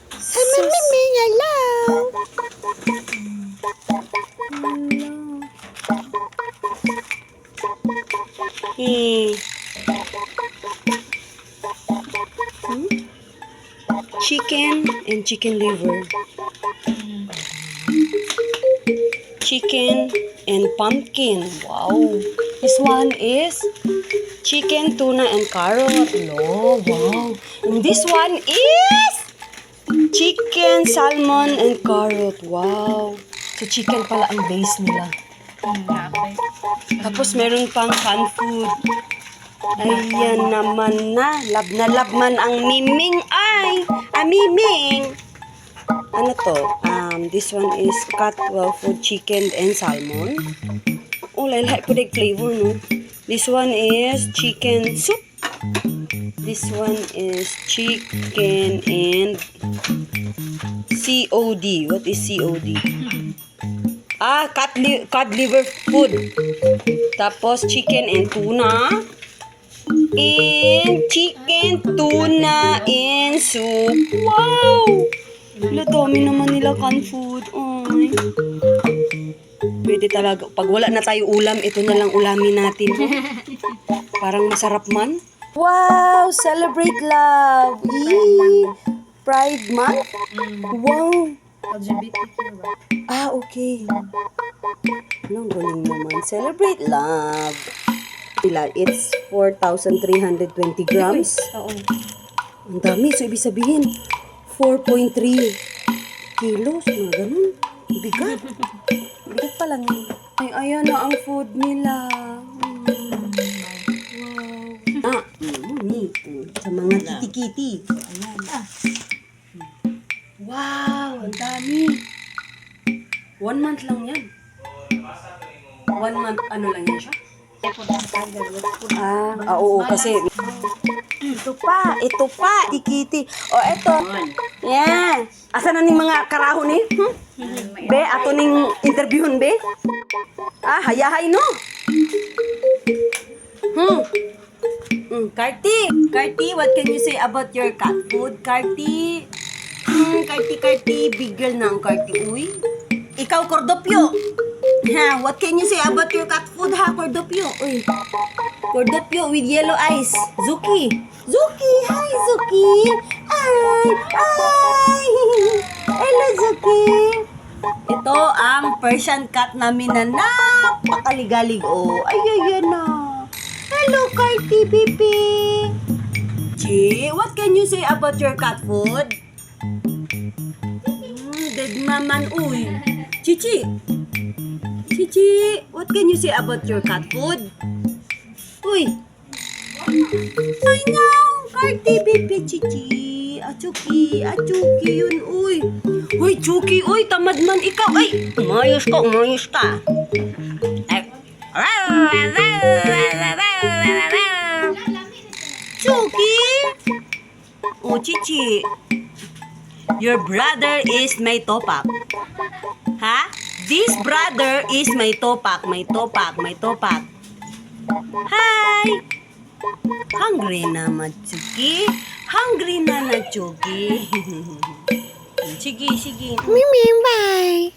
Miming, hello. Chicken and chicken liver. Chicken and pumpkin. Wow. This one is chicken, tuna, and carrot. Oh, wow. And this one is chicken, salmon, and carrot. Wow. So, chicken pala ang base nila. Tapos, meron pang canned food. Ayan naman na. Lab man ang miming ay. Miming. Ano to? This one is Catwell food, chicken and salmon. Oh, lahat po yung flavor, no? This one is chicken soup. This one is chicken and COD. What is COD? Cod liver food. Tapos chicken and tuna. And chicken, tuna, and soup. Wow! Dami naman nila canned food. Ay. Pwede talaga. Pag wala na tayo ulam, ito na lang ulamin natin. Parang masarap man. Wow! Celebrate love! Yee! Pride month? Wow! LGBTQ, right? Okay. Anong galing naman. Celebrate love. It's 4,320 grams. Oo. Ang dami. So, ibig sabihin, 4.3 kilos. Mga ganun. Bigat. Bigat pa lang yun. Ay, ayan na ang food nila. Wow. Sa mga kitty-kitty. Ayan. Wow, ang dami. 1 month lang yan. 1 month, ano lang yan siya? Oo, kasi ito pa, tikiti. O, eto. Yan. Asa na ning mga karahon ni? Be, ato ning interviewon, be? Hayahay, no? Carty, what can you say about your cat food, Carty? Carty, big girl na ang Carty. Uy, ikaw, Cordopio. Ha, what can you say about your cat food, ha, Cordopio? Uy, Cordopio with yellow eyes. Zuki, hi, Zuki. Ay. Hello, Zuki. Ito ang Persian cat namin na napakaligalig. Oh, ayan na. Hello, Carty, Pipi. Chi, what can you say about your cat food? Dead maman, uy. Chichi, what can you say about your cat food? Uy. Ay, now, Carty, Pipi, Chichi. Chuki yun, uy. Uy, Chuki, uy, tamad man ikaw. Ay, umayos ka. Ay. Chuki. Oh, Chichi. Your brother is my topak. Ha? This brother is my topak. Hi! Hungry na, Chuki? Hungry na, Chuki? Sige. Miming, bye.